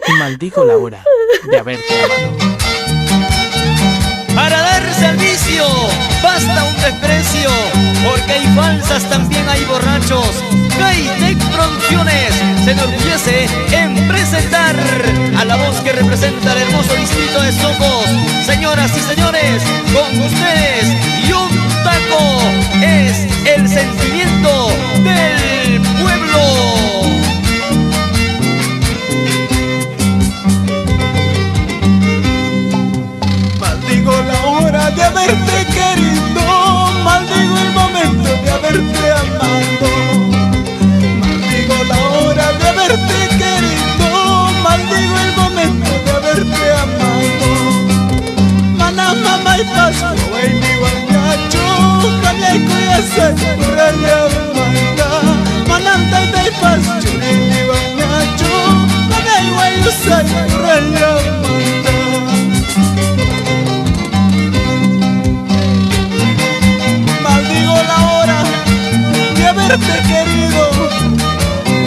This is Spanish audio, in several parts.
y maldigo la hora de haberte amado. Para darse al vicio basta un desprecio, porque hay falsas, también hay borrachos. Hightech Producciones se enorgullece en presentar a la voz que representa el hermoso distrito de Socos. Señoras y señores, con ustedes, Yuntaco es el sentimiento del pueblo. Maldigo la hora de haberte querido, maldigo el momento de haberte amado. Maldigo la hora de haberte querido, maldigo el momento de haberte amado. Mana mama y paso, güey, mi guañacho, cambia y cuídase, raya manda. Mananda y paso, churi mi guañacho, cambia y güey, usay, raya manda. Haberte querido,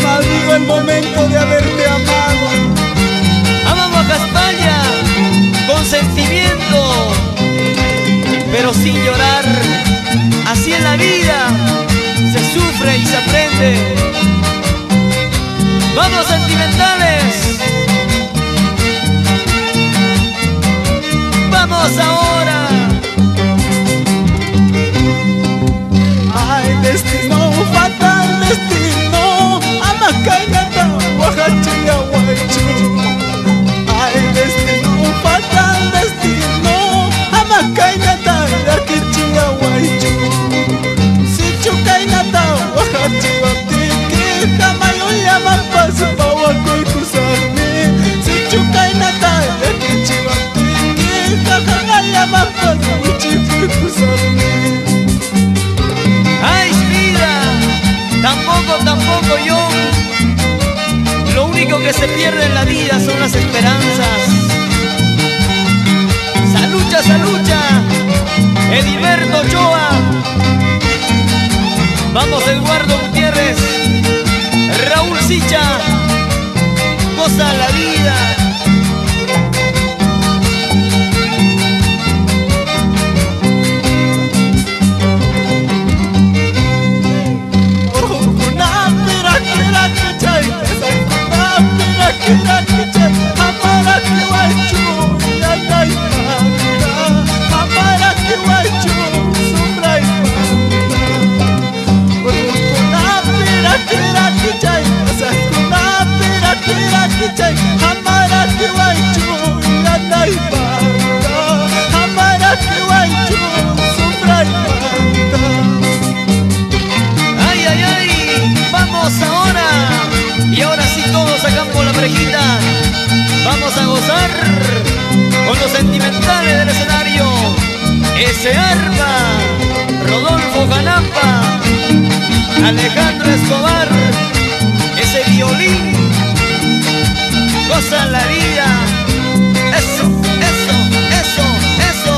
maldigo el momento de haberte amado. Amamos a Castaña con sentimiento, pero sin llorar. Así en la vida se sufre y se aprende. Vamos, sentimentales, vamos ahora. Ay, destino, fatal destino, Amacañata, Oaxaca, Huaychu. Ay, destino, fatal destino, Amacañata, Yaquichia, Huaychu. Si chucainata, Oaxaca, Tiki, Camayo, Yamapas, Pahuaco y Cusarmi. Si chucainata, Yaquichia, Tiki, Cacaga, Yamapas, Uchifu y Cusarmi. Tampoco yo. Lo único que se pierde en la vida son las esperanzas. Salucha, salucha, Ediberto Ochoa. Vamos, Eduardo Gutiérrez, Raúl Sicha, goza la vida. Ay, ay, ay, vamos ahora. Y ahora sí todos sacamos la parejita. Vamos a gozar con los sentimentales del escenario. Ese arma, Rodolfo Ganampa, Alejandro Escobar, ese violín, goza la vida. Eso, eso, eso, eso.